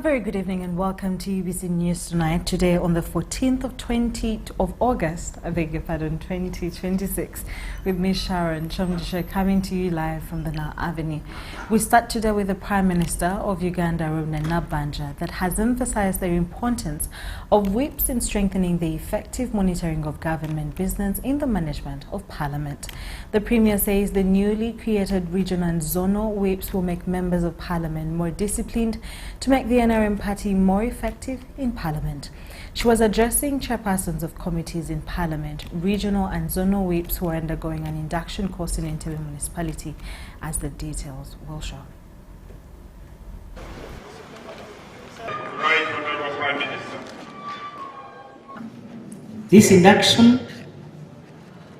very good evening and welcome to UBC News Tonight. Today on the 14th of August, 2026, with me Sharon Kyomugisha coming to you live from the Nile Avenue. We start today with the Prime Minister of Uganda, Robert Nabanja, that has emphasized the importance of whips in strengthening the effective monitoring of government business in the management of Parliament. The Premier says the newly created regional and zonal whips will make members of Parliament more disciplined to make the NRM party more effective in Parliament. She was addressing chairpersons of committees in Parliament, regional and zonal whips who are undergoing an induction course in Entebbe municipality, as the details will show. Right, Honourable Prime Minister. This induction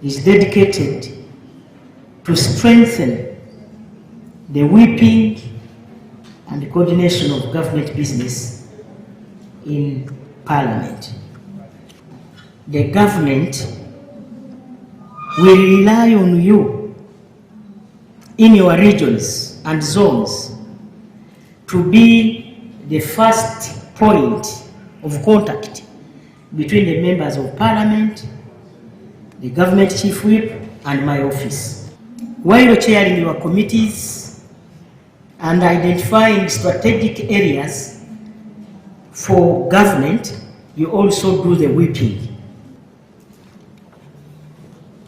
is dedicated to strengthen the whipping and the coordination of government business in Parliament. The government will rely on you in your regions and zones to be the first point of contact between the members of Parliament, the government chief whip, and my office. While chairing your committees and identifying strategic areas for government, you also do the whipping.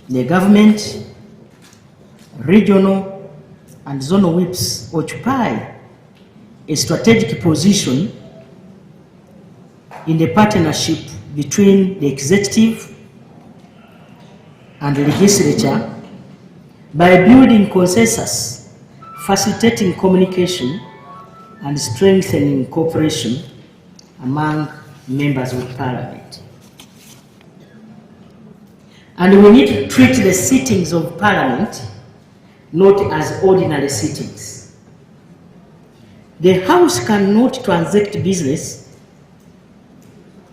The government, regional and zonal whips occupy a strategic position in the partnership between the executive and the legislature by building consensus, facilitating communication and strengthening cooperation among members of Parliament. And we need to treat the sittings of Parliament not as ordinary sittings. The House cannot transact business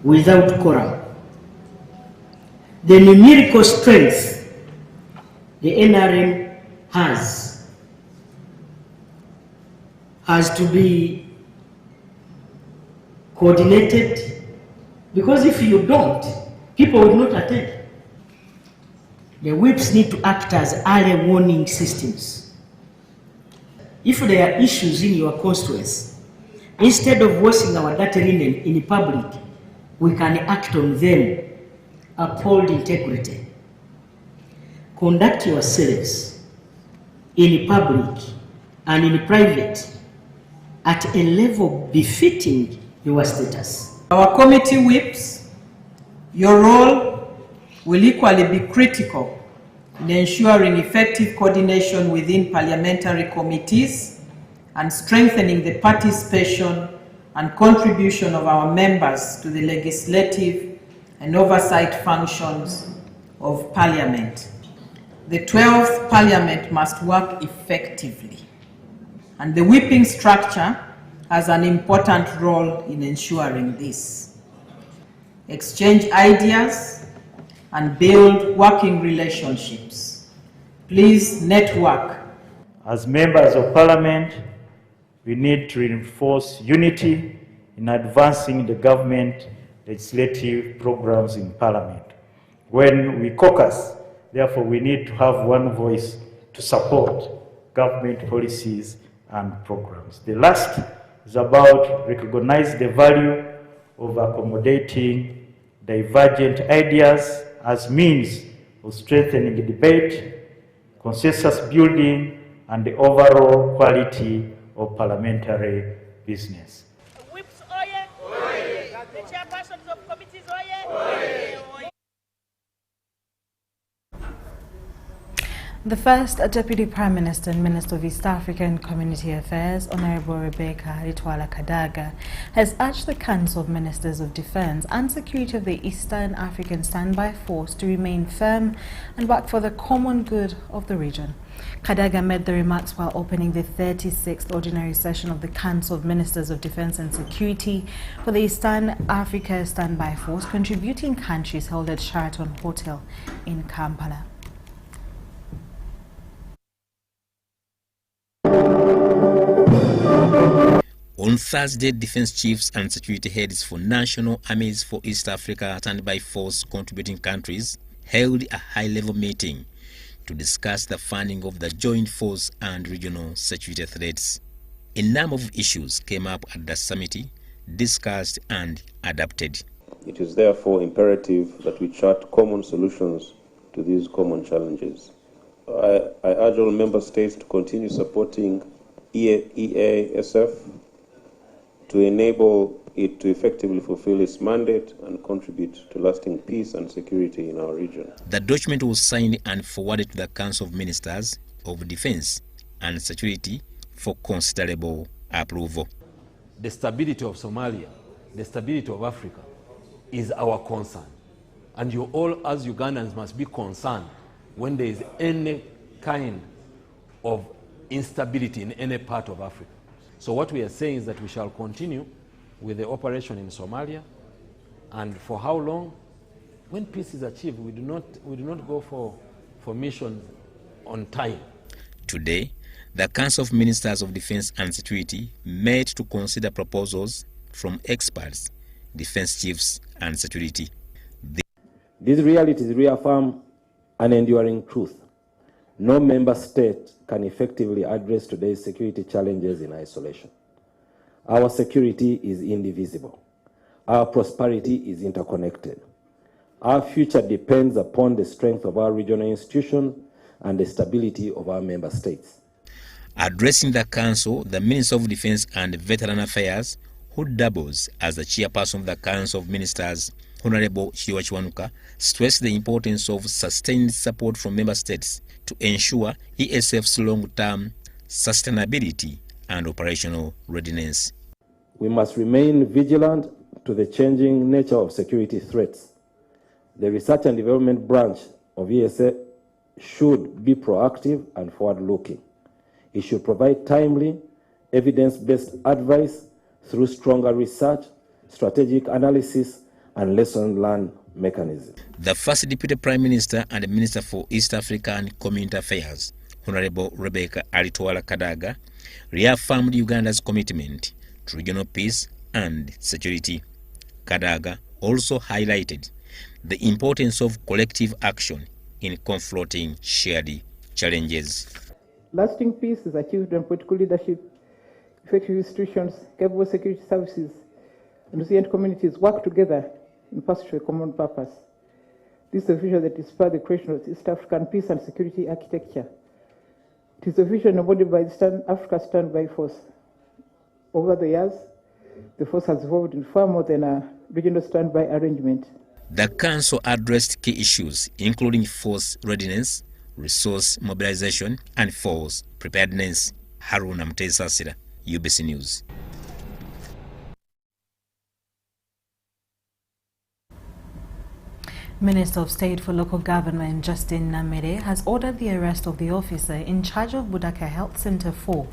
without quorum. The numerical strength the NRM has to be coordinated, because if you don't, people will not attend. The whips need to act as early warning systems. If there are issues in your constituency, instead of washing our dirty linen in public, we can act on them, uphold integrity. Conduct yourselves in public and in private at a level befitting your status. Our committee whips, your role will equally be critical in ensuring effective coordination within parliamentary committees and strengthening the participation and contribution of our members to the legislative and oversight functions of Parliament. The 12th Parliament must work effectively, and the whipping structure has an important role in ensuring this. Exchange ideas and build working relationships. Please network. As members of Parliament, we need to reinforce unity in advancing the government legislative programs in Parliament. When we caucus, therefore, we need to have one voice to support government policies and programs. The last is about recognizing the value of accommodating divergent ideas as means of strengthening the debate, consensus building, and the overall quality of parliamentary business. Whips, oye! Oye! The chairpersons of committees, oye! Oye! The first Deputy Prime Minister and Minister of East African Community Affairs, Honourable Rebecca Ritwala Kadaga, has urged the Council of Ministers of Defence and Security of the Eastern African Standby Force to remain firm and work for the common good of the region. Kadaga made the remarks while opening the 36th Ordinary Session of the Council of Ministers of Defence and Security for the Eastern Africa Standby Force, contributing countries held at Sheraton Hotel in Kampala. On On Thursday, defense chiefs and security heads for national armies for East Africa standby force contributing countries held a high-level meeting to discuss the funding of the joint force and regional security threats. A number of issues came up at the summit, discussed and adapted. It is therefore imperative that we chart common solutions to these common challenges. I urge all member states to continue supporting EASF to enable it to effectively fulfill its mandate and contribute to lasting peace and security in our region. The document was signed and forwarded to the Council of Ministers of Defense and Security for considerable approval. The stability of Somalia, the stability of Africa is our concern. And you all as Ugandans must be concerned when there is any kind of instability in any part of Africa. So what we are saying is that we shall continue with the operation in Somalia, and for how long? When peace is achieved, we do not go for missions on time. Today, the Council of Ministers of Defense and Security met to consider proposals from experts, defense chiefs and security. These realities reaffirm an enduring truth. No member state can effectively address today's security challenges in isolation. Our security is indivisible. Our prosperity is interconnected. Our future depends upon the strength of our regional institutions and the stability of our member states. Addressing the Council, the Minister of Defense and Veteran Affairs, who doubles as the chairperson of the Council of Ministers, Honorable Kyomugisha, stressed the importance of sustained support from member states to ensure ESF's long-term sustainability and operational readiness. We must remain vigilant to the changing nature of security threats. The Research and Development branch of ESF should be proactive and forward-looking. It should provide timely, evidence-based advice through stronger research, strategic analysis, and lesson learned mechanisms. The first Deputy Prime Minister and Minister for East Africa and Community Affairs, Honorable Rebecca Alitwala Kadaga, reaffirmed Uganda's commitment to regional peace and security. Kadaga also highlighted the importance of collective action in confronting shared challenges. Lasting peace is achieved when political leadership, effective institutions, capable security services, and resilient communities work together in pursuit of a common purpose. This is a vision that inspired the creation of East African peace and security architecture. It is a vision embodied by the Africa Standby Force. Over the years, the force has evolved in far more than a regional standby arrangement. The Council addressed key issues, including force readiness, resource mobilization, and force preparedness. Haruna Mtesasira, UBC News. Minister of State for Local Government Justin Namere has ordered the arrest of the officer in charge of Budaka Health Center 4,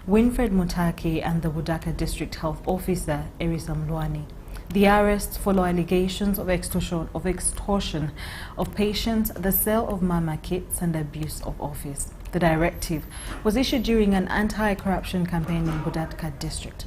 Winfred Mutaki, and the Budaka District Health Officer, Erisa Mlwani. The arrests follow allegations of extortion of patients, the sale of mama kits, and abuse of office. The directive was issued during an anti-corruption campaign in Budaka District.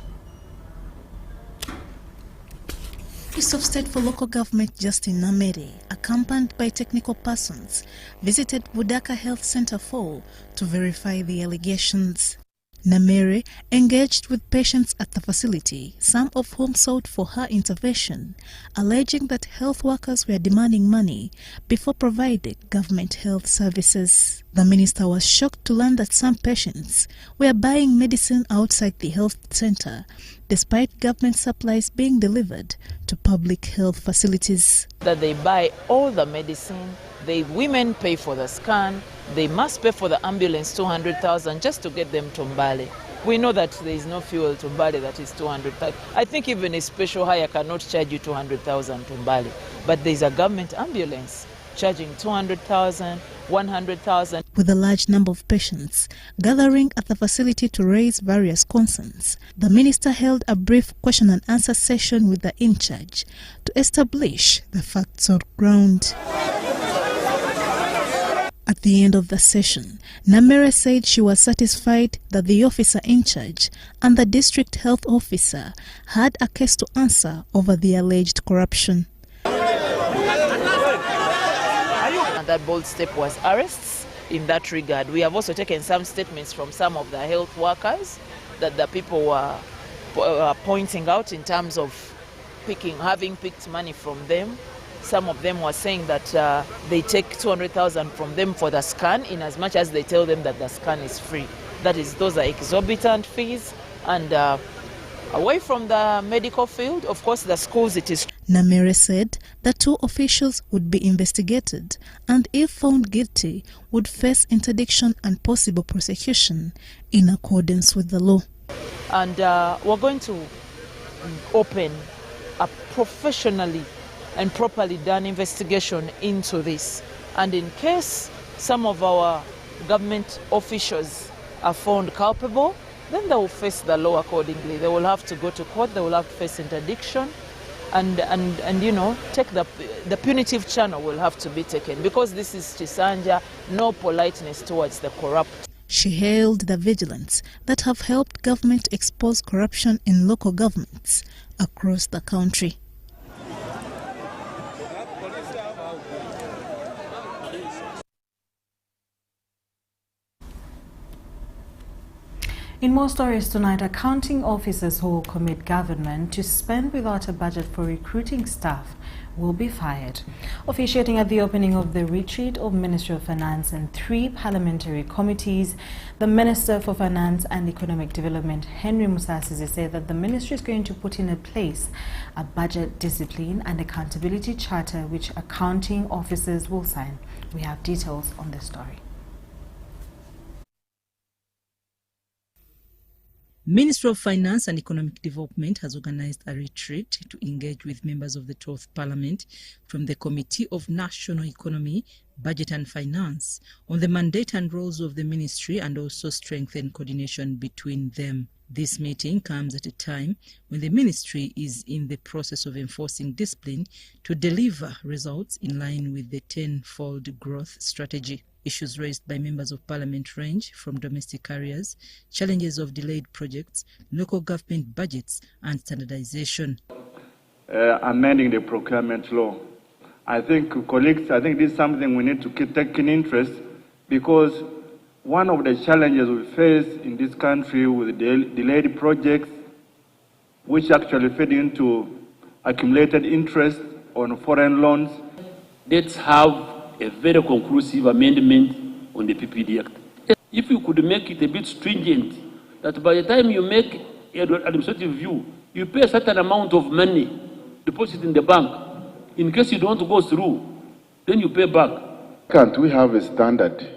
Minister of State for Local Government Justin Namere, accompanied by technical persons, visited Budaka Health Center 4 to verify the allegations. Namere engaged with patients at the facility, some of whom sought for her intervention, alleging that health workers were demanding money before providing government health services. The minister was shocked to learn that some patients were buying medicine outside the health center, despite government supplies being delivered to public health facilities. That they buy all the medicine, women pay for the scan, they must pay for the ambulance 200,000 just to get them to Mbale. We know that there is no fuel to Mbale that is 200,000. I think even a special hire cannot charge you 200,000 to Mbale, but there is a government ambulance charging 200,000, 100,000. With a large number of patients gathering at the facility to raise various concerns, the minister held a brief question and answer session with the in-charge to establish the facts on ground. At At the end of the session, Namere said she was satisfied that the officer in charge and the district health officer had a case to answer over the alleged corruption. And that bold step was arrests in that regard. We have also taken some statements from some of the health workers that the people were pointing out in terms of having picked money from them. Some of them were saying that they take 200,000 from them for the scan, in as much as they tell them that the scan is free. Those are exorbitant fees. And away from the medical field, of course, the schools, it is. Namere said the two officials would be investigated and, if found guilty, would face interdiction and possible prosecution in accordance with the law. And we're going to open a professionally and properly done investigation into this. And in case some of our government officials are found culpable, then they will face the law accordingly. They will have to go to court, they will have to face interdiction, and you know, take the punitive channel will have to be taken, because this is Chisanja, no politeness towards the corrupt. She hailed the vigilance that have helped government expose corruption in local governments across the country. In more stories tonight, accounting officers who will commit government to spend without a budget for recruiting staff will be fired. Officiating at the opening of the retreat of Ministry of Finance and 3 parliamentary committees, the Minister for Finance and Economic Development, Henry Musasizi, said that the ministry is going to put in place a budget discipline and accountability charter which accounting officers will sign. We have details on this story. Ministry of Finance and Economic Development has organized a retreat to engage with members of the 12th Parliament from the Committee of National Economy, Budget and Finance on the mandate and roles of the ministry and also strengthen coordination between them. This meeting comes at a time when the ministry is in the process of enforcing discipline to deliver results in line with the 10-fold growth strategy. Issues raised by members of Parliament range from domestic areas, challenges of delayed projects, local government budgets and standardization. Amending the procurement law. I think, colleagues, this is something we need to keep taking interest, because one of the challenges we face in this country with delayed projects, which actually feed into accumulated interest on foreign loans. Let's have a very conclusive amendment on the PPD Act. If you could make it a bit stringent, that by the time you make an administrative view, you pay a certain amount of money, deposit in the bank. In case you don't go through, then you pay back. Can't we have a standard,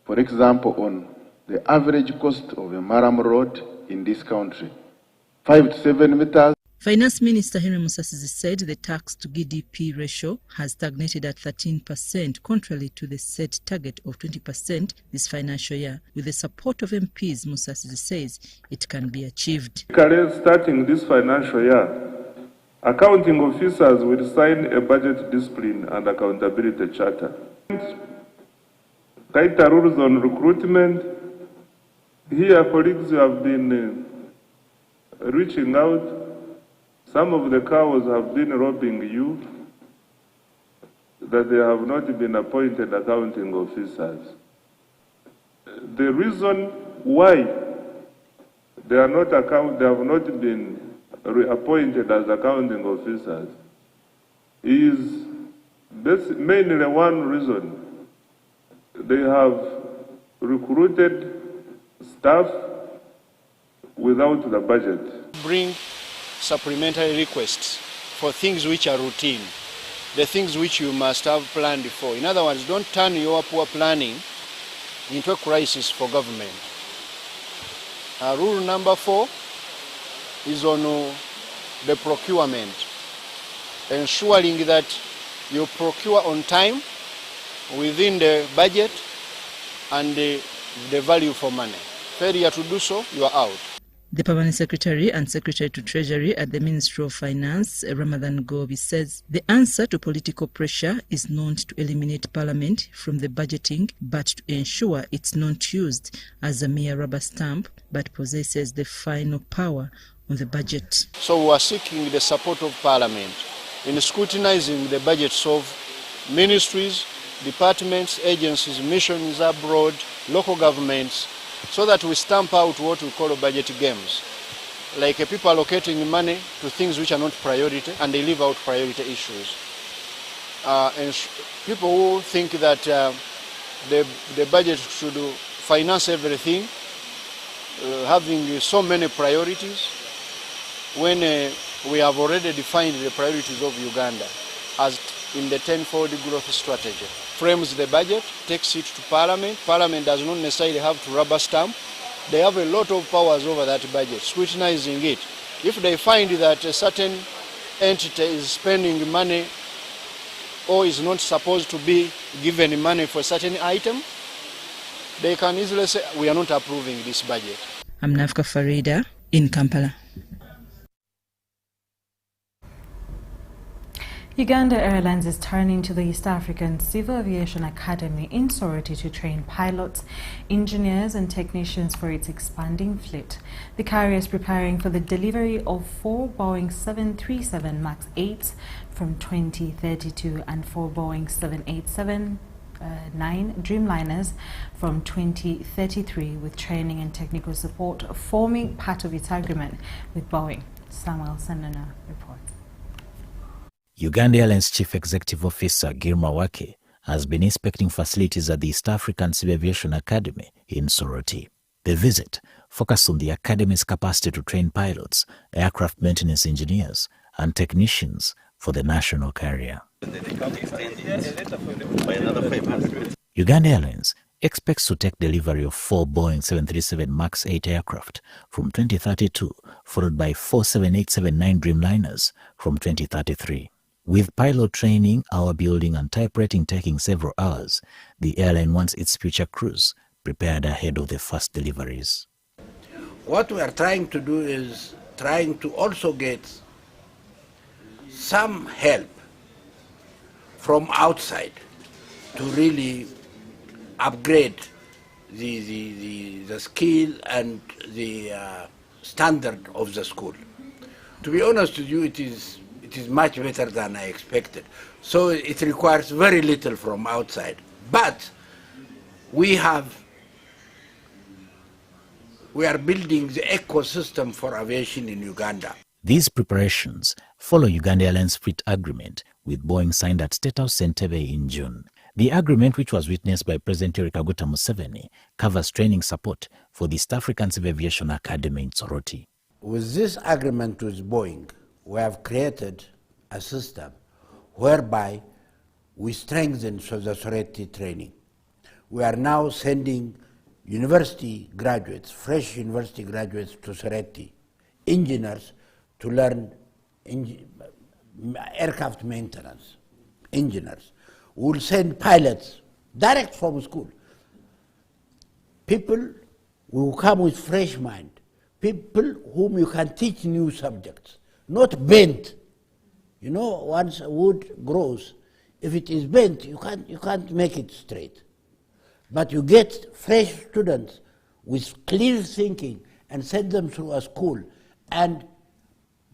for example, on the average cost of a Maram road in this country? 5 to 7 meters. Finance Minister Henry Musasizi said the tax to GDP ratio has stagnated at 13%, contrary to the set target of 20% this financial year. With the support of MPs, Musasizi says it can be achieved. Starting this financial year, accounting officers will sign a budget discipline and accountability charter. Tighter rules on recruitment. Here, colleagues have been reaching out. Some of the cows have been robbing you, that they have not been appointed accounting officers. The reason why they have not been reappointed as accounting officers is mainly one reason. They have recruited staff without the budget. Bring supplementary requests for things which are routine, the things which you must have planned for. In other words, don't turn your poor planning into a crisis for government. Rule number 4 is on the procurement, ensuring that you procure on time, within the budget and the value for money. Failure to do so, you are out. The Permanent Secretary and Secretary to Treasury at the Ministry of Finance, Ramadan Gobi, says the answer to political pressure is not to eliminate Parliament from the budgeting, but to ensure it's not used as a mere rubber stamp, but possesses the final power on the budget. So we are seeking the support of Parliament in scrutinizing the budgets of ministries, departments, agencies, missions abroad, local governments, so that we stamp out what we call budget games. Like people allocating money to things which are not priority, and they leave out priority issues. And people who think that the budget should finance everything, having so many priorities, when we have already defined the priorities of Uganda as in the 10-fold growth strategy. Frames the budget, takes it to Parliament. Parliament does not necessarily have to rubber stamp. They have a lot of powers over that budget, scrutinizing it. If they find that a certain entity is spending money or is not supposed to be given money for a certain item, they can easily say, we are not approving this budget. I'm Nafka Farida in Kampala. Uganda Airlines is turning to the East African Civil Aviation Academy in Soroti to train pilots, engineers and technicians for its expanding fleet. The carrier is preparing for the delivery of 4 Boeing 737 MAX 8s from 2032 and 4 Boeing 787-9 Dreamliners from 2033, with training and technical support forming part of its agreement with Boeing. Samuel Sandana reports. Uganda Airlines Chief Executive Officer Girma Wake has been inspecting facilities at the East African Civil Aviation Academy in Soroti. The visit focused on the Academy's capacity to train pilots, aircraft maintenance engineers, and technicians for the national carrier. Uganda Airlines expects to take delivery of 4 Boeing 737 MAX 8 aircraft from 2032, followed by 4 787-9 Dreamliners from 2033. With pilot training, hour building and typewriting taking several hours, the airline wants its future crews prepared ahead of the first deliveries. What we are trying to do is trying to also get some help from outside to really upgrade the skill and the standard of the school. To be honest with you, it is much better than I expected. So it requires very little from outside. But we are building the ecosystem for aviation in Uganda. These preparations follow Uganda Airlines fleet agreement with Boeing signed at State House Entebbe in June. The agreement, which was witnessed by President Yoweri Kaguta Museveni, covers training support for the East African Civil Aviation Academy in Soroti. With this agreement with Boeing, we have created a system whereby we strengthen the Soroti training. We are now sending university graduates, fresh university graduates to Soroti, engineers to learn aircraft maintenance, engineers. We will send pilots direct from school. People will come with fresh mind, people whom you can teach new subjects, not bent. You know, once a wood grows, if it is bent, you can't make it straight. But you get fresh students with clear thinking and send them through a school and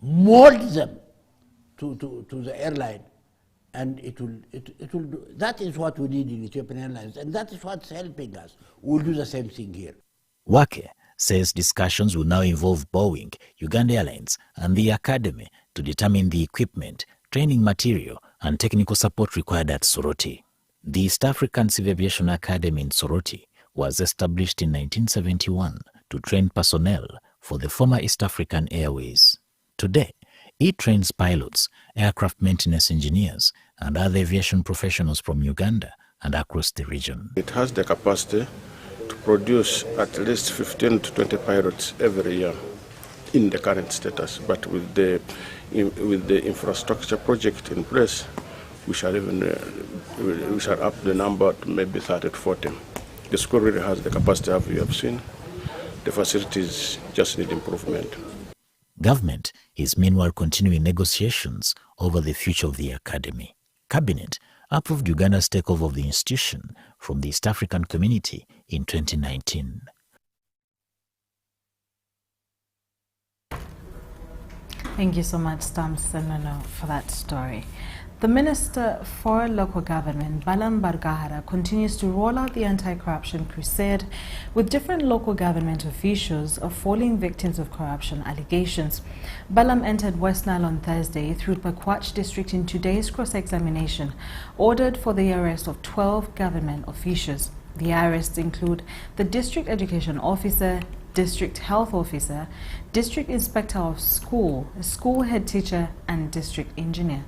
mold them to the airline, and it will do. That is what we need in Ethiopian Airlines, and that is what's helping us. We'll do the same thing here. Wake says discussions will now involve Boeing, Uganda Airlines, and the Academy to determine the equipment, training material, and technical support required at Soroti. The East African Civil Aviation Academy in Soroti was established in 1971 to train personnel for the former East African Airways. Today, it trains pilots, aircraft maintenance engineers, and other aviation professionals from Uganda and across the region. It has the capacity to produce at least 15 to 20 pilots every year in the current status, but with the infrastructure project in place, we shall up the number to maybe 30 to 40. The school really has the capacity, as you have seen. the facilities just need improvement. Government is meanwhile continuing negotiations over the future of the academy. Cabinet approved Uganda's takeover of the institution from the East African Community in 2019. Thank you so much, Stam Semeno, for that story. The Minister for Local Government, Balam Bargahara, continues to roll out the anti-corruption crusade with different local government officials falling victims of corruption allegations. Balam entered West Nile on Thursday through Pakwach district in today's cross-examination, ordered for the arrest of 12 government officials. The arrests include the district education officer, district health officer, district inspector of school, a school head teacher, and district engineer.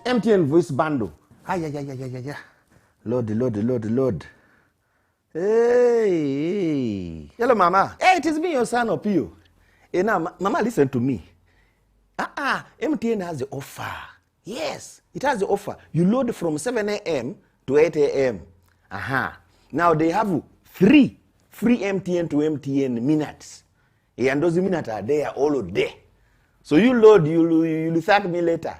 MTN voice bundle. Yeah. Load. Hey. Hello, Mama. Hey, it is me, your son of you. Hey, now, Mama, listen to me. MTN has the offer. Yes, it has the offer. You load from 7 a.m. to 8 a.m. Now, they have free MTN to MTN minutes. And those minutes are there all day. So you load, you'll thank me later.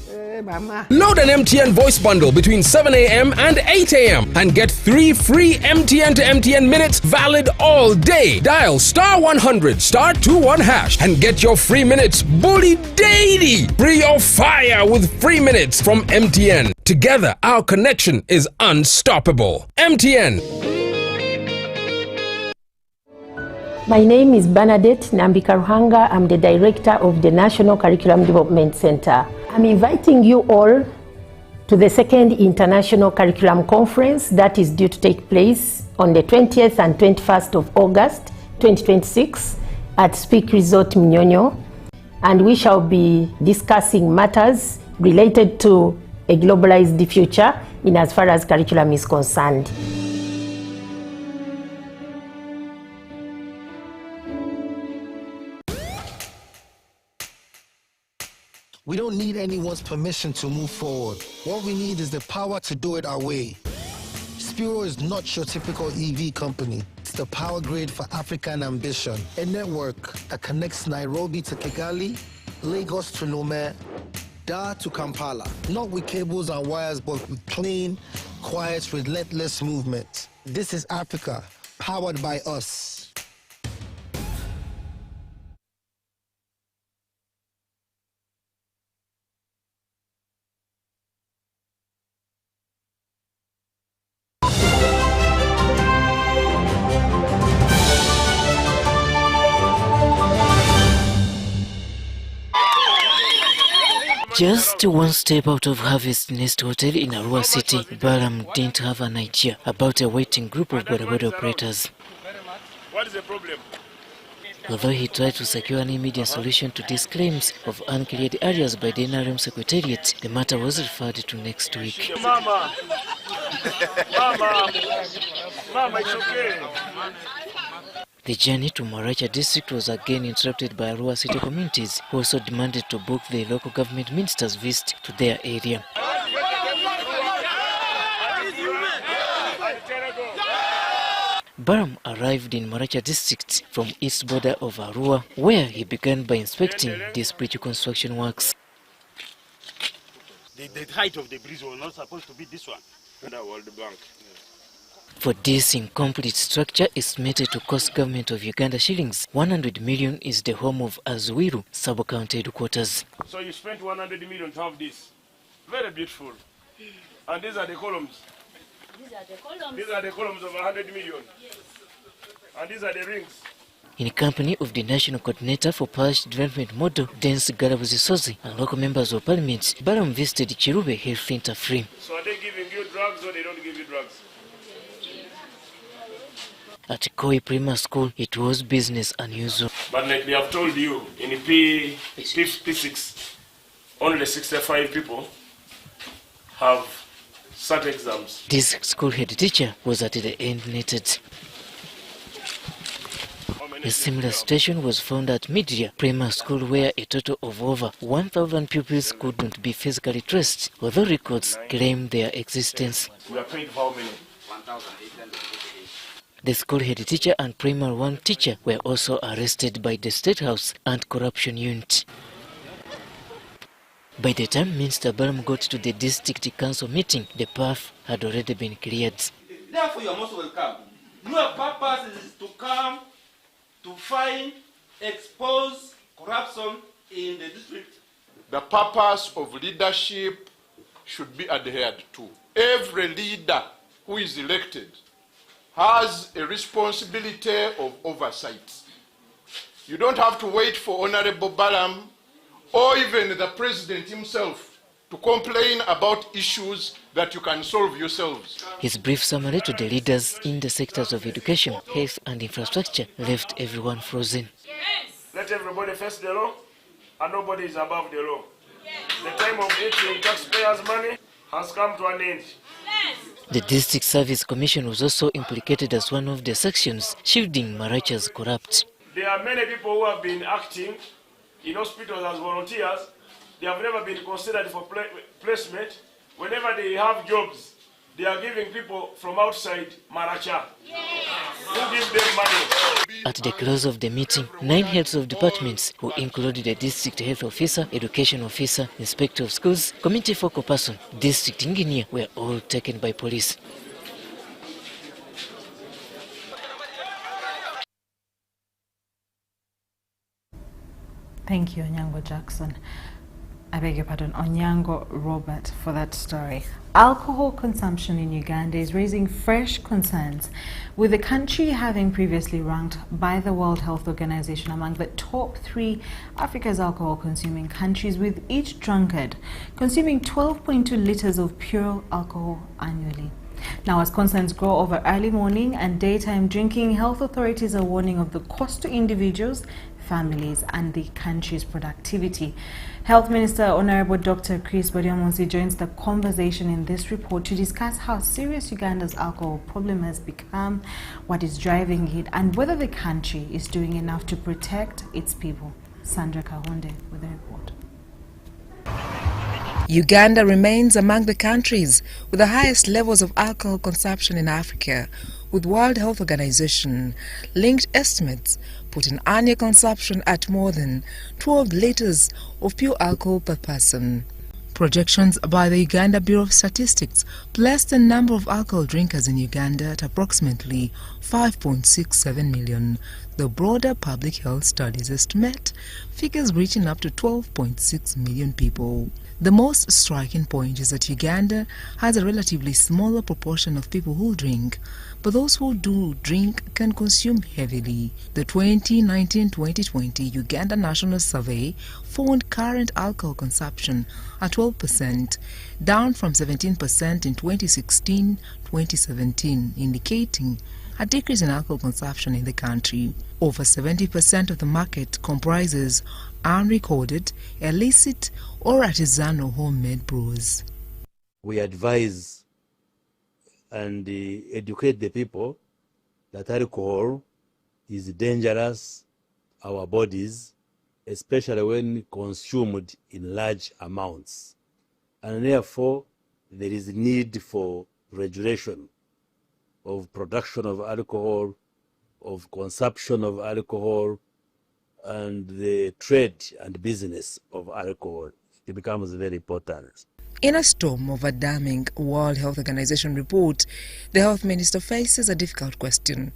Hey, Mama. Load an MTN voice bundle between 7 a.m. and 8 a.m. and get 3 free MTN to MTN minutes valid all day. Dial *100 *21 hash and get your free minutes bully daily. Free your fire with free minutes from MTN. Together, our connection is unstoppable. MTN. My name is Bernadette Nambikaruhanga. I'm the director of the National Curriculum Development Center. I'm inviting you all to the second International Curriculum Conference that is due to take place on the 20th and 21st of August 2026 at Speak Resort Mnyonyo. And we shall be discussing matters related to a globalized future in as far as curriculum is concerned. We don't need anyone's permission to move forward. What we need is the power to do it our way. Spiro is not your typical EV company. It's the power grid for African ambition. A network that connects Nairobi to Kigali, Lagos to Lome, Dar to Kampala. Not with cables and wires, but with clean, quiet, relentless movement. This is Africa, powered by us. Just one step out of Harvest Nest Hotel in Arua City, Balam didn't have an idea about a waiting group of bodaboda operators. What is the problem? Although he tried to secure an immediate solution to these claims of uncleared areas by the NRM Secretariat, the matter was referred to next week. Mama, it's okay. The journey to Maracha district was again interrupted by Arua city communities who also demanded to book the local government minister's visit to their area. Baram arrived in Maracha district from east border of Arua, where he began by inspecting the spiritual construction works. The height of the bridge was not supposed to be this one. The World Bank. For this incomplete structure, estimated to cost government of Uganda shillings 100 million, is the home of Azuiru sub-county headquarters. So you spent 100 million to have this. Very beautiful. And these are the columns. These are the columns of 100 million. Yes. And these are the rings. In company of the National Coordinator for Parish Development Model, Dance Galabuzi Sozi, and local members of parliament, Baram visited Chirube Health Center free. So are they giving you drugs or they don't give you drugs? At Koi Primary School, it was business unusual. But like they have told you, in P6, only 65 people have sat exams. This school head teacher was at the end netted. A similar situation was found at Media Primary School, where a total of over 1,000 pupils could not be physically traced, although records claim their existence. We are paid for how many? 1,888. The school head teacher and Primary 1 teacher were also arrested by the State House Anti-Corruption Unit. By the time Minister Baram got to the district council meeting, the path had already been cleared. Therefore, you are most welcome. Your purpose is to come to find, expose corruption in the district. The purpose of leadership should be adhered to. Every leader who is elected has a responsibility of oversight. You don't have to wait for Honorable Balam or even the President himself to complain about issues that you can solve yourselves. His brief summary to the leaders in the sectors of education, health and infrastructure left everyone frozen. Let everybody face the law, and nobody is above the law. The time of eating taxpayers' money has come to an end. The District Service Commission was also implicated as one of the sections shielding Marachas corrupt. There are many people who have been acting in hospitals as volunteers. They have never been considered for placement. Whenever they have jobs, they are giving people from outside Maracha who give them money. At the close of the meeting, 9 heads of departments, who included the district health officer, education officer, inspector of schools, community focal person, district engineer, were all taken by police. Thank you, Onyango Jackson. I beg your pardon, Onyango Robert, for that story. Alcohol consumption in Uganda is raising fresh concerns, with the country having previously ranked by the World Health Organization among the top 3 Africa's alcohol-consuming countries, with each drunkard consuming 12.2 liters of pure alcohol annually. Now, as concerns grow over early morning and daytime drinking, health authorities are warning of the cost to individuals, families and the country's productivity. Health Minister Honorable Dr. Chris Bodiamonsi joins the conversation in this report to discuss how serious Uganda's alcohol problem has become, what is driving it, and whether the country is doing enough to protect its people. Sandra Kahonde with the report. Uganda remains among the countries with the highest levels of alcohol consumption in Africa, with World Health Organization linked estimates putting annual consumption at more than 12 liters of pure alcohol per person. Projections by the Uganda Bureau of Statistics place the number of alcohol drinkers in Uganda at approximately 5.67 million. The broader public health studies estimate figures reaching up to 12.6 million people. The most striking point is that Uganda has a relatively smaller proportion of people who drink, but those who do drink can consume heavily. The 2019-2020 Uganda National Survey found current alcohol consumption at 12%, down from 17% in 2016-2017, indicating a decrease in alcohol consumption in the country. Over 70% of the market comprises unrecorded, illicit or artisanal homemade brews. We advise and educate the people that alcohol is dangerous to our bodies, especially when consumed in large amounts. And therefore, there is need for regulation of production of alcohol, of consumption of alcohol, and the trade and business of alcohol. It becomes very important. In a storm of a damning World Health Organization report, the health minister faces a difficult question.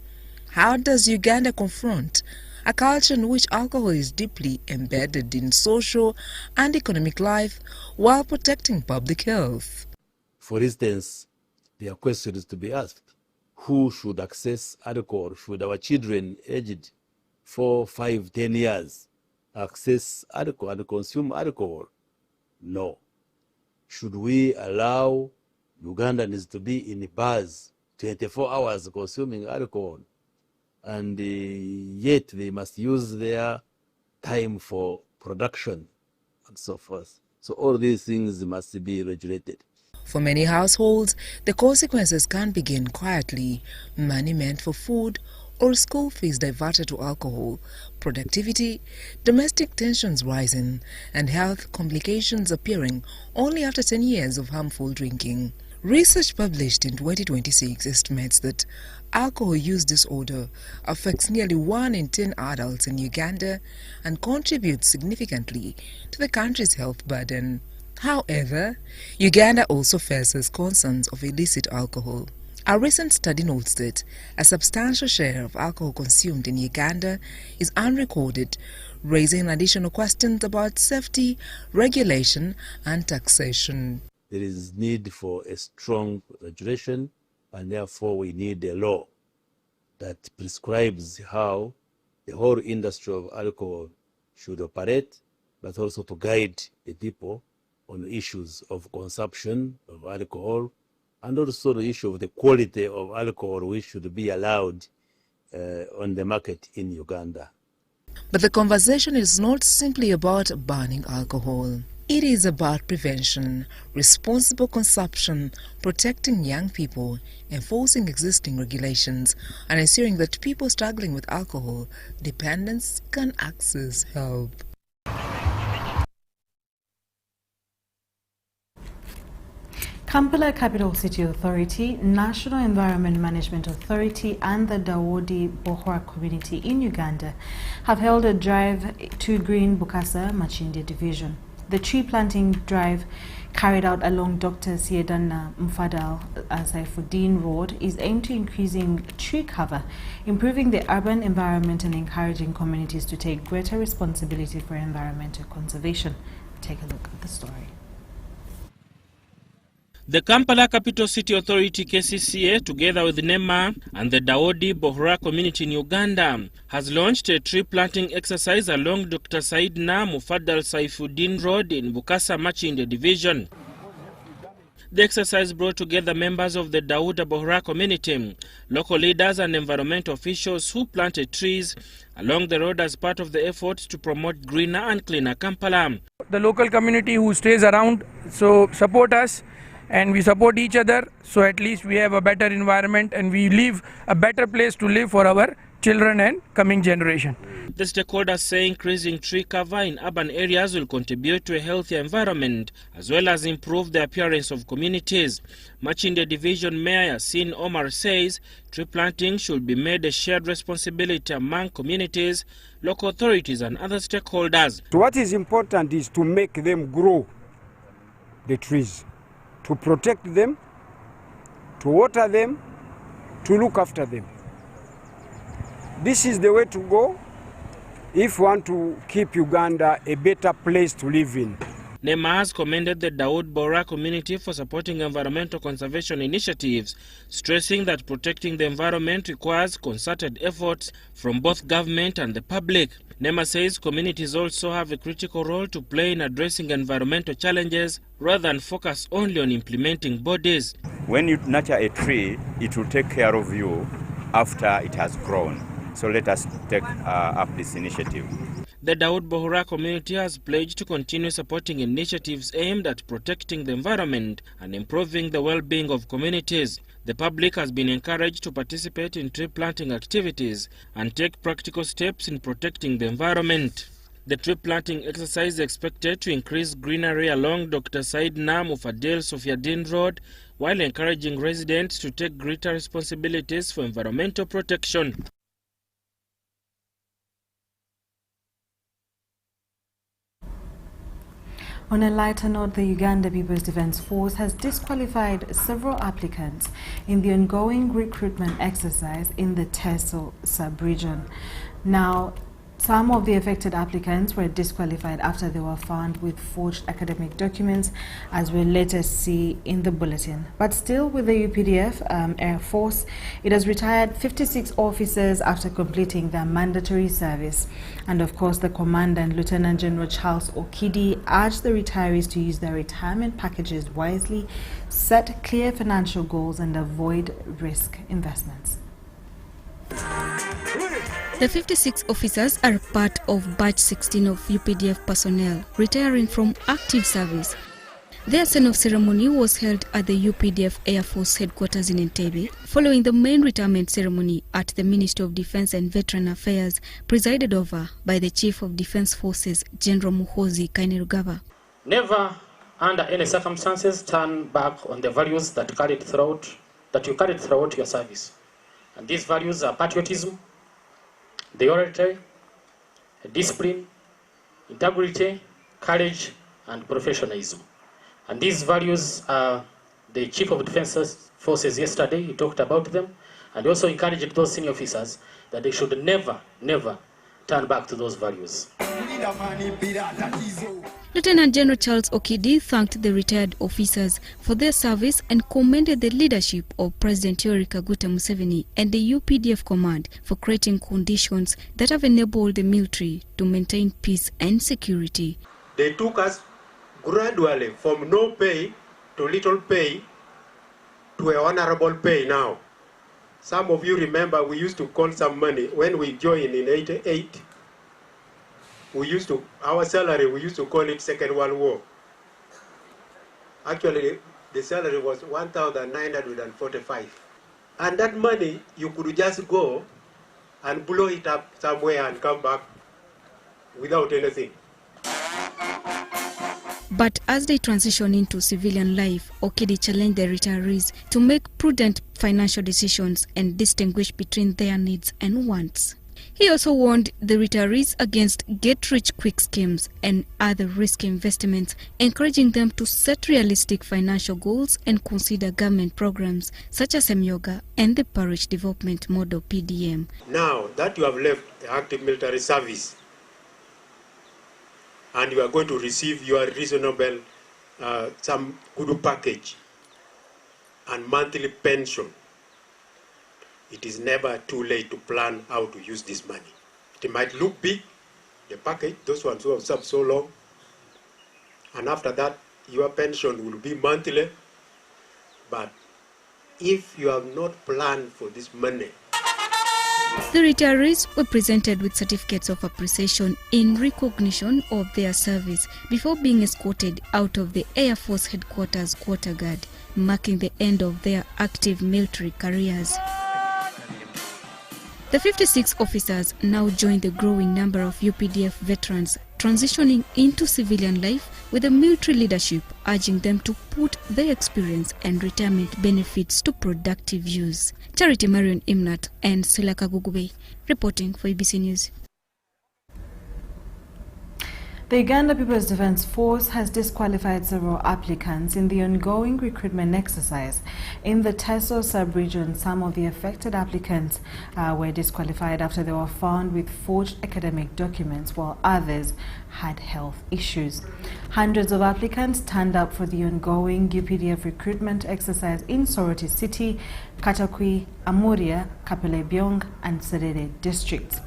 How does Uganda confront a culture in which alcohol is deeply embedded in social and economic life while protecting public health? For instance, there are questions to be asked. Who should access alcohol? Should our children aged 4, 5, 10 years access alcohol and consume alcohol? No. Should we allow Ugandans to be in bars 24 hours consuming alcohol? And yet they must use their time for production and so forth. So all these things must be regulated. For many households, the consequences can begin quietly. Money meant for food or school fees diverted to alcohol, productivity, domestic tensions rising, and health complications appearing only after 10 years of harmful drinking. Research published in 2026 estimates that alcohol use disorder affects nearly 1 in 10 adults in Uganda and contributes significantly to the country's health burden. However, Uganda also faces concerns of illicit alcohol. A recent study notes that a substantial share of alcohol consumed in Uganda is unrecorded, raising additional questions about safety, regulation, and taxation. There is need for a strong regulation, and therefore we need a law that prescribes how the whole industry of alcohol should operate, but also to guide the people on issues of consumption of alcohol, and also the issue of the quality of alcohol which should be allowed on the market in Uganda. But the conversation is not simply about banning alcohol. It is about prevention, responsible consumption, protecting young people, enforcing existing regulations, and ensuring that people struggling with alcohol dependence can access help. Kampala Capital City Authority, National Environment Management Authority and the Dawoodi Bohra community in Uganda have held a drive to Green Bukasa Machinde Division. The tree planting drive carried out along Dr. Siedana Mfadal Saifuddin Road is aimed to increasing tree cover, improving the urban environment and encouraging communities to take greater responsibility for environmental conservation. Take a look at the story. The Kampala Capital City Authority KCCA, together with NEMA and the Dawoodi Bohra community in Uganda, has launched a tree planting exercise along Dr. Saidna Mufadal Saifuddin Road in Bukasa Machinde Division. The exercise brought together members of the Dawoodi Bohra community, local leaders and environmental officials who planted trees along the road as part of the effort to promote greener and cleaner Kampala. The local community who stays around, so support us. And we support each other, so at least we have a better environment and we leave a better place to live for our children and coming generation. The stakeholders say increasing tree cover in urban areas will contribute to a healthier environment as well as improve the appearance of communities. Machinde Division Mayor Yasin Omar says tree planting should be made a shared responsibility among communities, local authorities and other stakeholders. So what is important is to make them grow the trees, to protect them, to water them, to look after them. This is the way to go if we want to keep Uganda a better place to live in. NEMA has commended the Dawoodi Bohra community for supporting environmental conservation initiatives, stressing that protecting the environment requires concerted efforts from both government and the public. NEMA says communities also have a critical role to play in addressing environmental challenges rather than focus only on implementing bodies. When you nurture a tree, it will take care of you after it has grown. So let us take up this initiative. The Dawoodi Bohra community has pledged to continue supporting initiatives aimed at protecting the environment and improving the well-being of communities. The public has been encouraged to participate in tree planting activities and take practical steps in protecting the environment. The tree planting exercise is expected to increase greenery along Dr. Saidna Mufadal Saifuddin Road while encouraging residents to take greater responsibilities for environmental protection. On a lighter note, the Uganda People's Defence Force has disqualified several applicants in the ongoing recruitment exercise in the Teso sub-region. Now, some of the affected applicants were disqualified after they were found with forged academic documents, as we'll later see in the bulletin. But still, with the UPDF Air Force, it has retired 56 officers after completing their mandatory service. And of course, the Commandant, Lieutenant General Charles Okidi, urged the retirees to use their retirement packages wisely, set clear financial goals, and avoid risk investments. The 56 officers are part of Batch 16 of UPDF personnel retiring from active service. Their send-off ceremony was held at the UPDF Air Force headquarters in Entebbe, following the main retirement ceremony at the Ministry of Defense and Veteran Affairs, presided over by the Chief of Defense Forces, General Muhoozi Kainerugaba. Never, under any circumstances, turn back on the values that you carried throughout your service. And these values are patriotism, the oratory, discipline, integrity, courage, and professionalism. And these values, the Chief of Defense Forces yesterday, he talked about them, and also encouraged those senior officers that they should never, never turn back to those values. Lieutenant General Charles Okidi thanked the retired officers for their service and commended the leadership of President Yoweri Kaguta Museveni and the UPDF command for creating conditions that have enabled the military to maintain peace and security. They took us gradually from no pay to little pay to a honorable pay now. Some of you remember we used to call some money when we joined in 88. Our salary, we used to call it Second World War. Actually, the salary was 1,945. And that money, you could just go and blow it up somewhere and come back without anything. But as they transition into civilian life, Okidi challenged the retirees to make prudent financial decisions and distinguish between their needs and wants. He also warned the retirees against get-rich-quick schemes and other risky investments, encouraging them to set realistic financial goals and consider government programs such as Semyoga and the Parish Development Model PDM. Now that you have left the active military service and you are going to receive your reasonable, some good package and monthly pension, it is never too late to plan how to use this money. It might look big, the package, those ones who have served so long, and after that, your pension will be monthly. But if you have not planned for this money, the retirees were presented with certificates of appreciation in recognition of their service before being escorted out of the Air Force headquarters quarter guard, marking the end of their active military careers. The 56 officers now join the growing number of UPDF veterans transitioning into civilian life, with the military leadership urging them to put their experience and retirement benefits to productive use. Charity Marion Imnat and Silaka Gugube reporting for ABC News. The Uganda People's Defence Force has disqualified several applicants in the ongoing recruitment exercise. In the Teso sub-region, some of the affected applicants were disqualified after they were found with forged academic documents, while others had health issues. Hundreds of applicants turned up for the ongoing UPDF recruitment exercise in Soroti City, Katakwi, Amuria, Kapelebyong and Serere districts.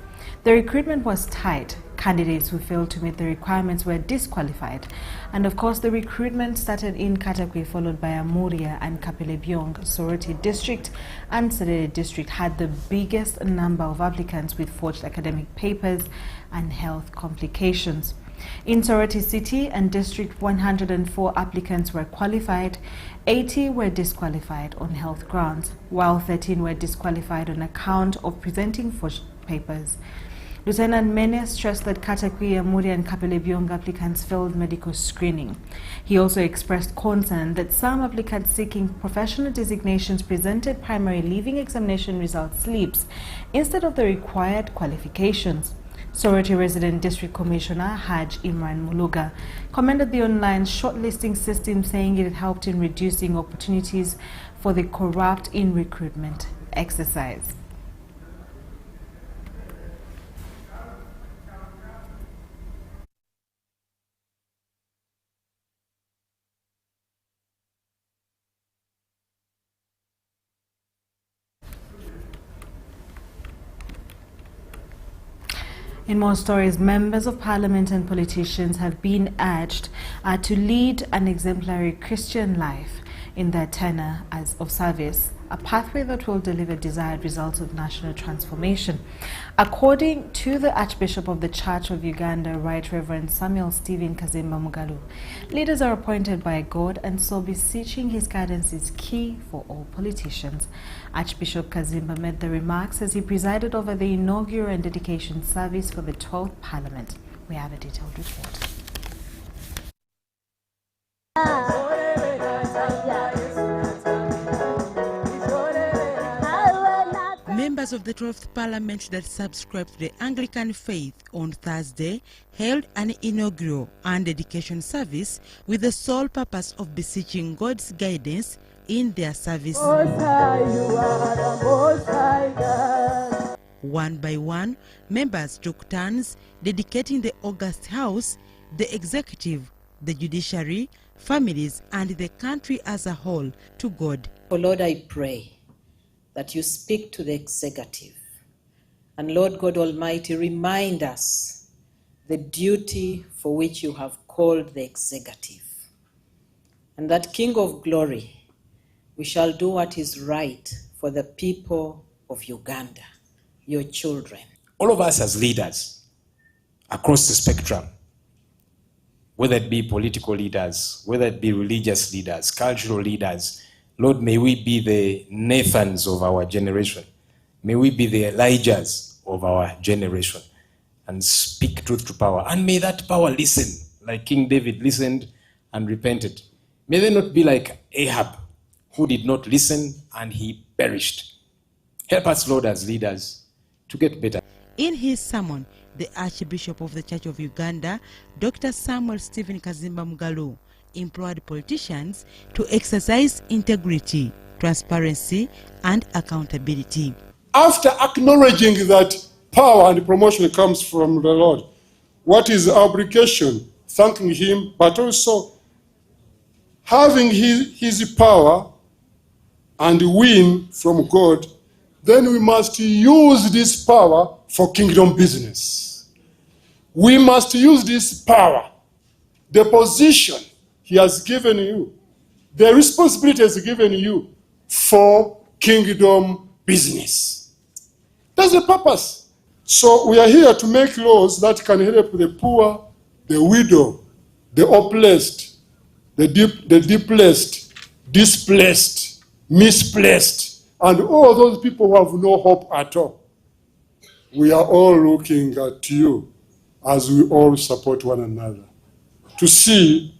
The recruitment was tight. Candidates who failed to meet the requirements were disqualified. And of course, the recruitment started in Katakwi, followed by Amuria and Kapelebyong. Soroti district and Serere district had the biggest number of applicants with forged academic papers and health complications. In Soroti City and District, 104 applicants were qualified, 80 were disqualified on health grounds, while 13 were disqualified on account of presenting forged papers. Lieutenant Mene stressed that Katakwi, Amuria and Kapelebyong applicants failed medical screening. He also expressed concern that some applicants seeking professional designations presented primary leaving examination result slips instead of the required qualifications. Soroti resident District Commissioner Haj Imran Muluga commended the online shortlisting system, saying it helped in reducing opportunities for the corrupt in recruitment exercise. In more stories, members of parliament and politicians have been urged to lead an exemplary Christian life in their tenure of service, a pathway that will deliver desired results of national transformation. According to the Archbishop of the Church of Uganda, Right Reverend Samuel Stephen Kazimba Mugalu, leaders are appointed by God, and so beseeching his guidance is key for all politicians. Archbishop Kazimba made the remarks as he presided over the inaugural and dedication service for the 12th Parliament. We have a detailed report. Members of the 12th Parliament that subscribed to the Anglican faith on Thursday held an inaugural and dedication service with the sole purpose of beseeching God's guidance in their service. One by one, members took turns dedicating the august house, the executive, the judiciary, families, and the country as a whole to God. Oh Lord, I pray that you speak to the executive. And Lord God Almighty, remind us the duty for which you have called the executive. And that King of Glory, we shall do what is right for the people of Uganda, your children. All of us as leaders across the spectrum, whether it be political leaders, whether it be religious leaders, cultural leaders, Lord, may we be the Nathans of our generation. May we be the Elijahs of our generation and speak truth to power. And may that power listen, like King David listened and repented. May they not be like Ahab, who did not listen and he perished. Help us, Lord, as leaders to get better. In his sermon, the Archbishop of the Church of Uganda, Dr. Samuel Stephen Kazimba Mugalu, implored politicians to exercise integrity, transparency, and accountability. After acknowledging that power and promotion comes from the Lord, what is our obligation? Thanking him, but also having his power and win from God, then we must use this power for kingdom business. We must use this power, the position he has given you, the responsibility has given you for kingdom business. That's the purpose. So we are here to make laws that can help the poor, the widow, the oppressed, the depressed, displaced, misplaced, and all those people who have no hope at all. We are all looking at you as we all support one another to see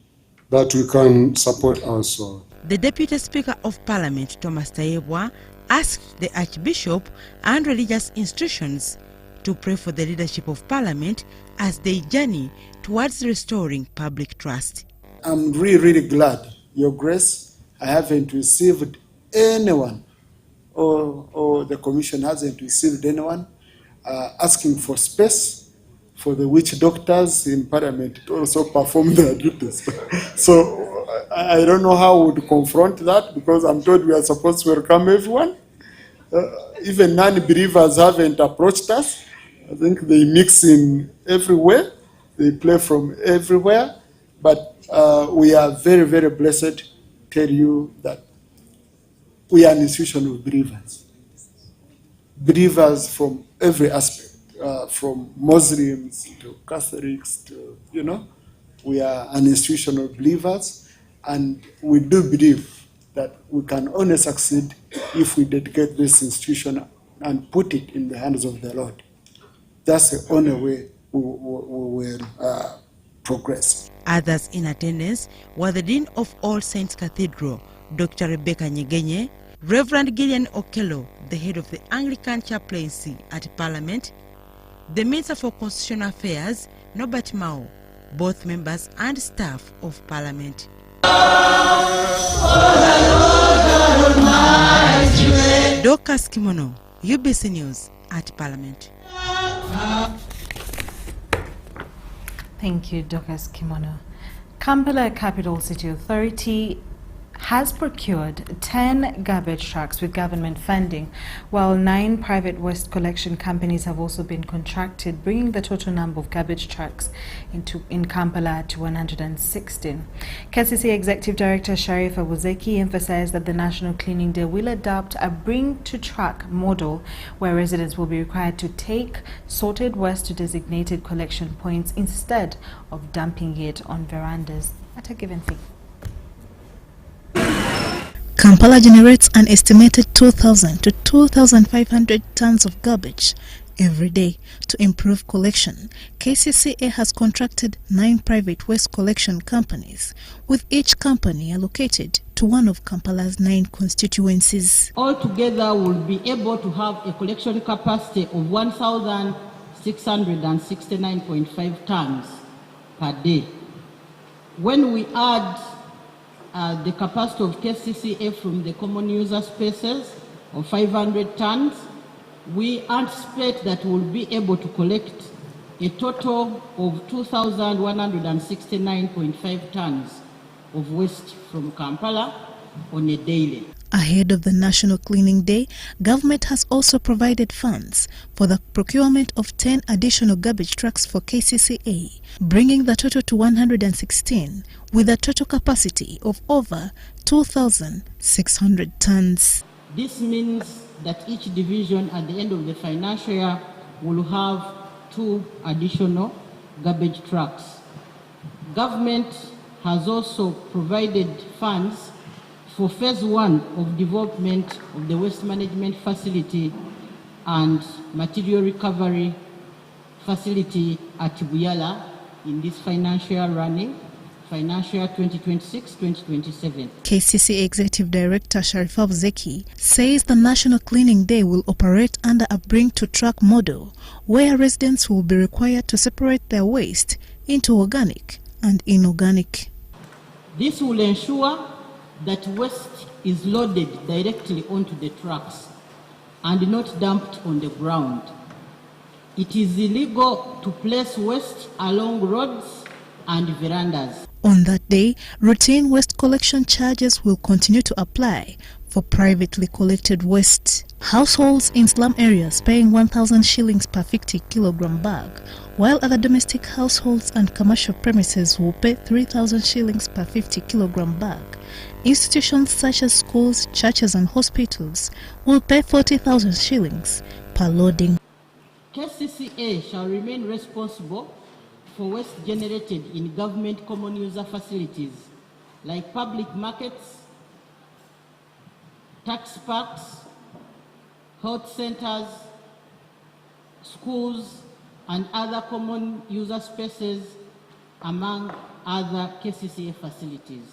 that we can support ourselves. The Deputy Speaker of Parliament, Thomas Tayebwa, asked the Archbishop and religious institutions to pray for the leadership of Parliament as they journey towards restoring public trust. I'm really glad, Your Grace, I haven't received anyone, or the Commission hasn't received anyone asking for space for the witch doctors in Parliament to also perform their duties. So I don't know how we would confront that, because I'm told we are supposed to welcome everyone. Even non-believers haven't approached us. I think they mix in everywhere. They play from everywhere. But we are very, very blessed to tell you that we are an institution of believers. Believers from every aspect. From Muslims to Catholics to, we are an institution of believers, and we do believe that we can only succeed if we dedicate this institution and put it in the hands of the Lord. That's the only way we will progress. Others in attendance were the Dean of All Saints Cathedral, Dr. Rebecca Nyegenye, Reverend Gideon Okello, the head of the Anglican chaplaincy at Parliament, the Minister for Constitutional Affairs, Norbert Mao, both members and staff of Parliament. Dorcas Kimono, UBC News at Parliament. Thank you, Dorcas Kimono. Kampala Capital City Authority has procured 10 garbage trucks with government funding, while 9 private waste collection companies have also been contracted, bringing the total number of garbage trucks in Kampala to 116. KCC Executive Director Sharifa Wuzeki emphasized that the National Cleaning Day will adopt a bring-to-truck model where residents will be required to take sorted waste to designated collection points instead of dumping it on verandas at a given fee. Kampala generates an estimated 2,000 to 2,500 tons of garbage every day. To improve collection, KCCA has contracted 9 private waste collection companies, with each company allocated to one of Kampala's 9 constituencies. Altogether, we'll be able to have a collection capacity of 1,669.5 tons per day. When we add the capacity of KCCA from the common user spaces of 500 tons, we anticipate that we'll be able to collect a total of 2,169.5 tons of waste from Kampala on a daily. Ahead of the National Cleaning Day, government has also provided funds for the procurement of 10 additional garbage trucks for KCCA, bringing the total to 116, with a total capacity of over 2,600 tons. This means that each division at the end of the financial year will have 2 additional garbage trucks. Government has also provided funds for phase 1 of development of the waste management facility and material recovery facility at Buyala in this financial year running, financial year 2026-2027. KCC Executive Director Sharifa Wuzeki says the National Cleaning Day will operate under a bring-to-truck model where residents will be required to separate their waste into organic and inorganic. This will ensure that waste is loaded directly onto the trucks and not dumped on the ground. It is illegal to place waste along roads and verandas. On that day, routine waste collection charges will continue to apply for privately collected waste. Households in slum areas paying 1,000 shillings per 50 kilogram bag, while other domestic households and commercial premises will pay 3,000 shillings per 50 kilogram bag. Institutions such as schools, churches and hospitals will pay 40,000 shillings per loading. KCCA shall remain responsible for waste generated in government common user facilities like public markets, tax parks, health centers, schools, and other common user spaces, among other KCCA facilities.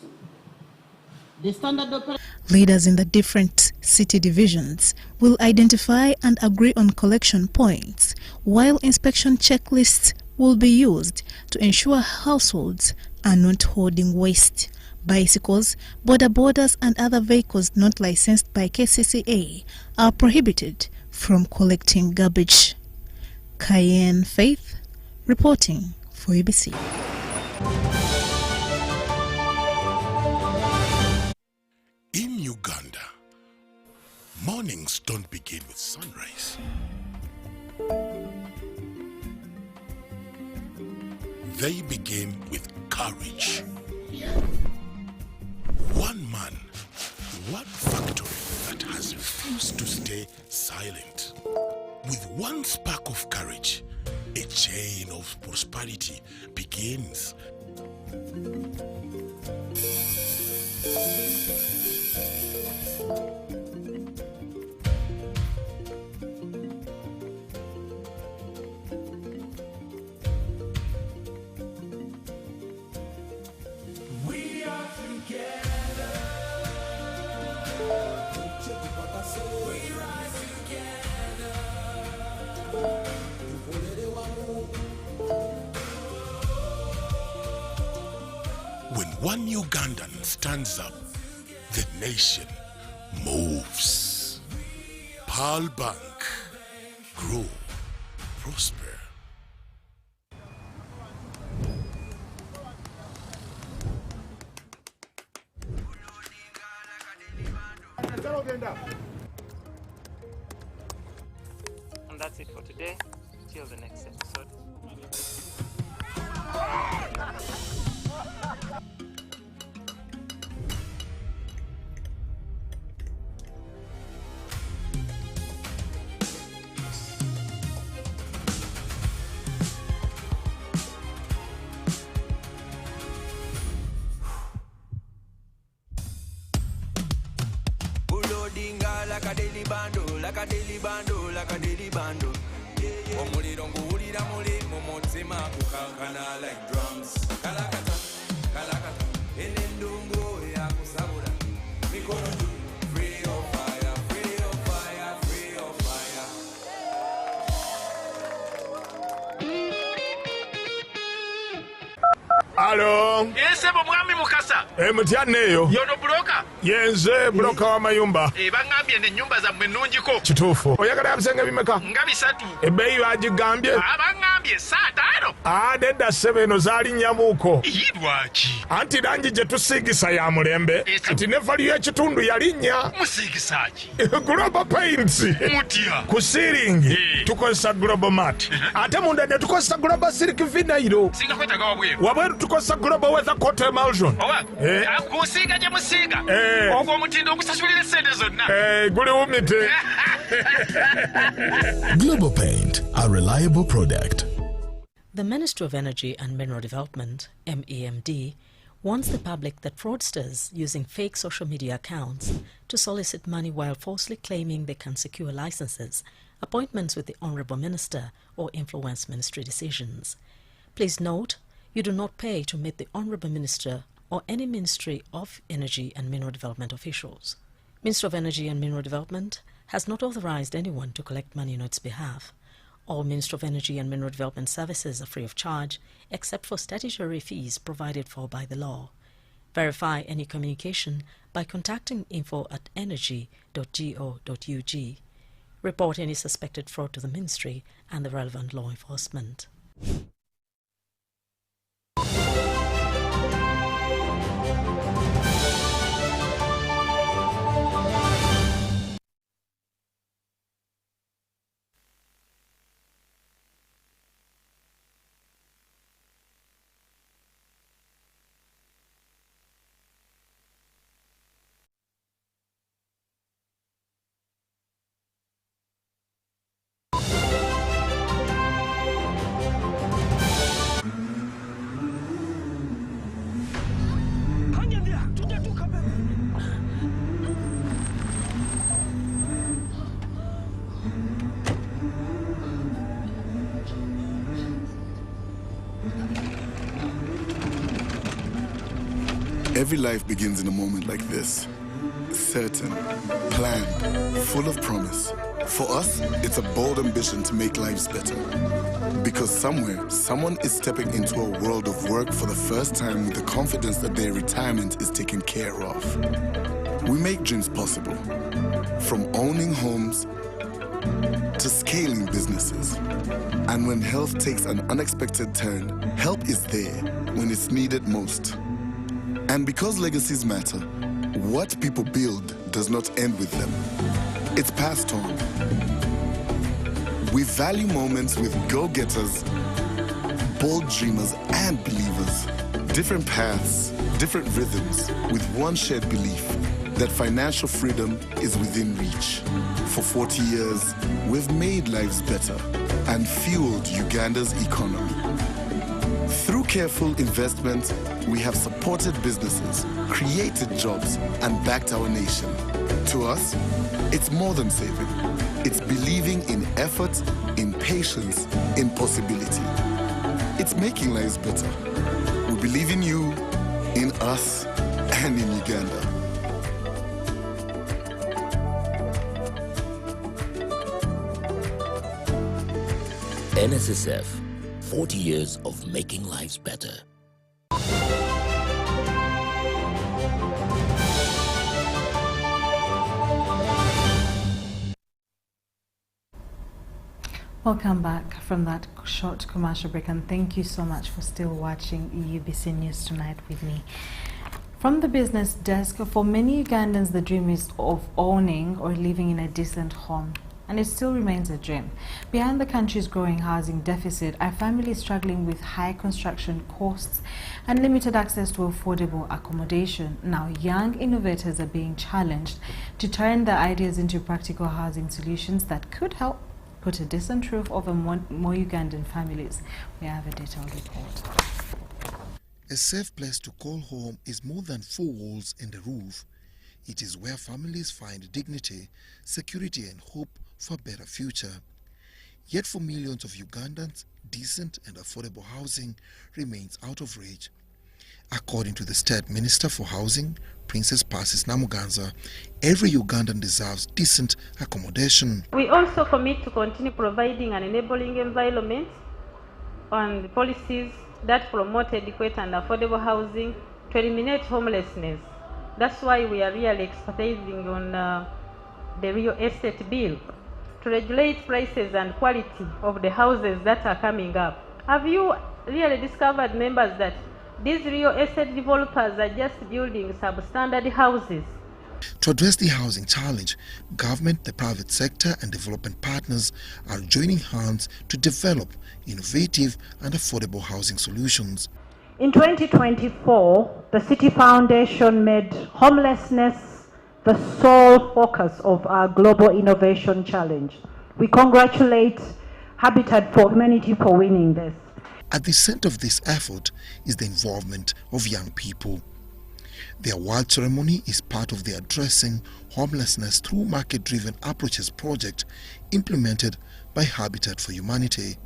The standard Leaders in the different city divisions will identify and agree on collection points, while inspection checklists will be used to ensure households are not hoarding waste. Bicycles, boarders and other vehicles not licensed by KCCA are prohibited from collecting garbage. Cayenne Faith reporting for UBC. In Uganda, mornings don't begin with sunrise. They begin with courage. One man, one factory that has refused to stay silent. With one spark of courage, a chain of prosperity begins. one Ugandan stands up, the nation moves. Pearl Bank. Grow. Prosper. And that's it for today. Till the next episode. Like a daily bando, like a daily bando, like a daily bando. Omuliro nguwulira muli mu mutima kukankana like drums. Kalakata, kalakata, enendungu yakusabula. Mikono juu, free of fire, free of fire, free of fire. Alo. Ensebo mwami mukasa. Mutyaneyo. Yono broka. Yenze broka wa mayumba. Bangambye ne nyumba za mwenungiko. Kituufu. Oyagala bisenge bimeka? Nga bisatu. Ebbeeyi bagigambye? Bangambye saa 5. Nedda ssebo eno zaali nnyamuuko. Lwaki? Anti langi gye tusiigisa ya mulembe. Kati ne valiyo ekitundu yalinnya. Musiigisa ki? Global Paints. Mutya? Ku siiringi tukozesa Global Mat. Ate munda ne tukozesa Global Silk Vinyl. Singa kwetaga wabweru. Wabweru tukozesa Global Weather Coat Emulsion. Kusiiga gye musiiga. Ogwo omutindo ogusasulira essente zonna. Guli wumite. Global Paint, a reliable product. The Ministry of Energy and Mineral Development, MEMD, warns the public that fraudsters using fake social media accounts to solicit money while falsely claiming they can secure licenses, appointments with the Honourable Minister, or influence ministry decisions. Please note, you do not pay to meet the Honourable Minister or any Ministry of Energy and Mineral Development officials. Ministry of Energy and Mineral Development has not authorized anyone to collect money on its behalf. All Ministry of Energy and Mineral Development services are free of charge, except for statutory fees provided for by the law. Verify any communication by contacting info@energy.go.ug. Report any suspected fraud to the Ministry and the relevant law enforcement. Every life begins in a moment like this. Certain, planned, full of promise. For us, it's a bold ambition to make lives better. Because somewhere, someone is stepping into a world of work for the first time with the confidence that their retirement is taken care of. We make dreams possible. From owning homes to scaling businesses. And when health takes an unexpected turn, help is there when it's needed most. And because legacies matter, what people build does not end with them. It's passed on. We value moments with go-getters, bold dreamers, and believers. Different paths, different rhythms, with one shared belief that financial freedom is within reach. For 40 years, we've made lives better and fueled Uganda's economy. Through careful investment, we have supported businesses, created jobs, and backed our nation. To us, it's more than saving. It's believing in effort, in patience, in possibility. It's making lives better. We believe in you, in us, and in Uganda. NSSF, 40 years of making lives better. Welcome back from that short commercial break, and thank you so much for still watching UBC News Tonight with me. From the business desk, for many Ugandans, the dream is of owning or living in a decent home, and it still remains a dream. Behind the country's growing housing deficit are families struggling with high construction costs and limited access to affordable accommodation. Now, young innovators are being challenged to turn their ideas into practical housing solutions that could help put a decent roof over more Ugandan families. We have a detailed report. A safe place to call home is more than 4 walls and a roof. It is where families find dignity, security and hope for a better future. Yet for millions of Ugandans, decent and affordable housing remains out of reach. According to the State Minister for Housing, Princess Persis Namuganza, every Ugandan deserves decent accommodation. We also commit to continue providing an enabling environment on policies that promote adequate and affordable housing to eliminate homelessness. That's why we are really emphasizing on the real estate bill to regulate prices and quality of the houses that are coming up. Have you really discovered, members, that these real estate developers are just building substandard houses? To address the housing challenge, government, the private sector and development partners are joining hands to develop innovative and affordable housing solutions. In 2024, the City Foundation made homelessness the sole focus of our Global Innovation Challenge. We congratulate Habitat for Humanity for winning this. At the center of this effort is the involvement of young people. The award ceremony is part of the Addressing Homelessness Through Market-Driven Approaches project implemented by Habitat for Humanity.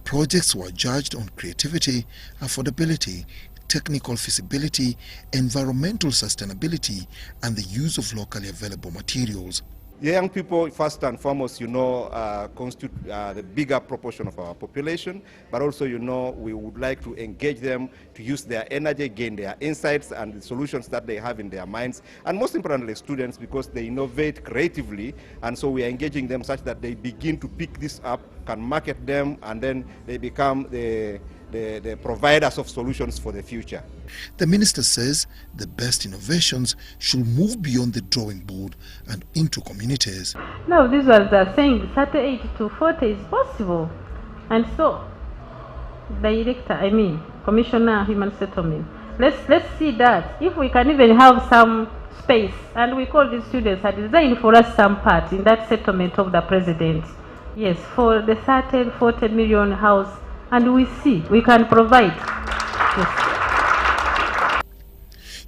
Projects were judged on creativity, affordability, technical feasibility, environmental sustainability, and the use of locally available materials. The young people, first and foremost, constitute the bigger proportion of our population, but also, we would like to engage them to use their energy, gain their insights and the solutions that they have in their minds, and most importantly, students, because they innovate creatively, and so we are engaging them such that they begin to pick this up, can market them, and then they become the providers of solutions for the future. The minister says the best innovations should move beyond the drawing board and into communities. Now, these ones are saying 38 to 40 is possible. And so, Commissioner Human Settlement, let's see that. If we can even have some space, and we call these students are designed for us some part in that settlement of the president. Yes, for the 30, 40 million house, and we see we can provide. Yes.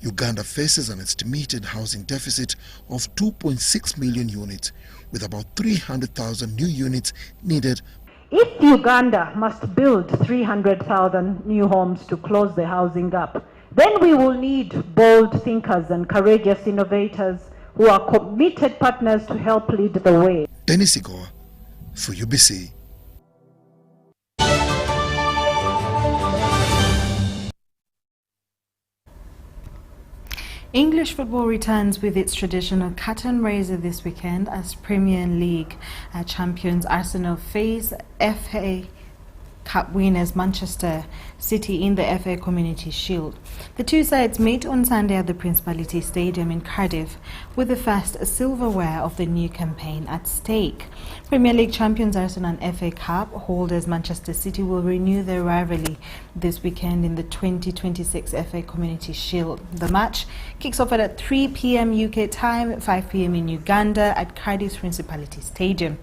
Uganda faces an estimated housing deficit of 2.6 million units, with about 300,000 new units needed. If Uganda must build 300,000 new homes to close the housing gap, then we will need bold thinkers and courageous innovators who are committed partners to help lead the way. Dennis Igor for UBC. English football returns with its traditional curtain raiser this weekend as Premier League champions Arsenal face FA Cup winners Manchester City in the FA Community Shield. The two sides meet on Sunday at the Principality Stadium in Cardiff, with the first silverware of the new campaign at stake. Premier League champions Arsenal and FA Cup holders Manchester City will renew their rivalry this weekend in the 2026 FA Community Shield. The match kicks off at 3 p.m. UK time, 5 p.m. in Uganda at Cardiff's Principality Stadium.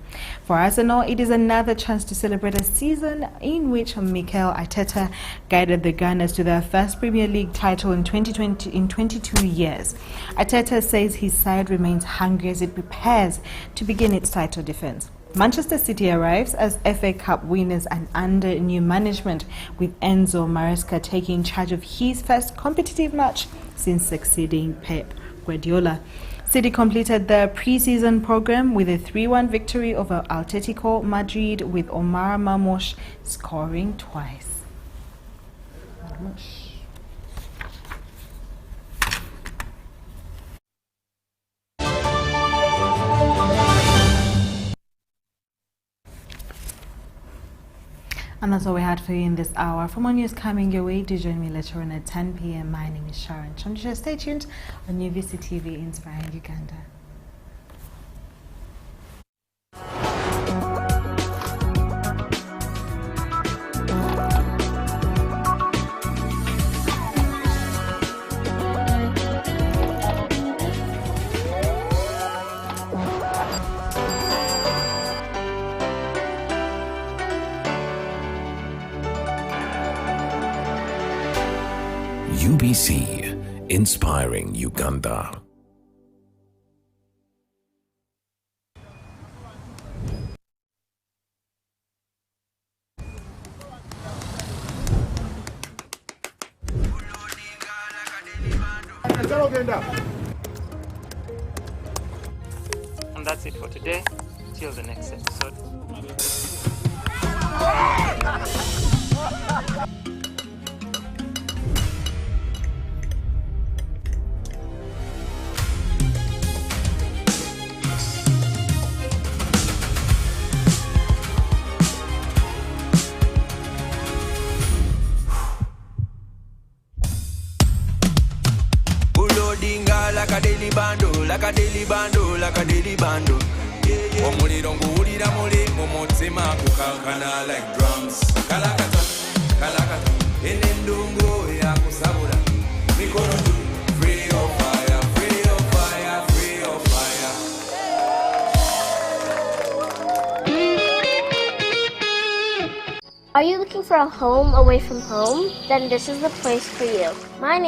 For Arsenal, it is another chance to celebrate a season in which Mikel Arteta guided the Gunners to their first Premier League title in 22 years. Arteta says his side remains hungry as it prepares to begin its title defense. Manchester City arrives as FA Cup winners and under new management, with Enzo Maresca taking charge of his first competitive match since succeeding Pep Guardiola. City completed their pre-season program with a 3-1 victory over Atletico Madrid, with Omar Marmoush scoring twice. And that's all we had for you in this hour. For more news coming your way, do join me later on at 10 p.m. My name is Sharon Kyomugisha. Stay tuned on UBC TV Inspiring Uganda. UBC, Inspiring Uganda. And that's it for today. Till the next episode. Like a daily bando, like a daily bando, like a daily bando. Omuliro nguwulira muli mu mutima kukankana like drums. Kalakata, kalakata, enendungu yakusabula. Mikono juu, free of fire, free of fire, free of fire. Are you looking for a home away from home? Then this is the place for you. My name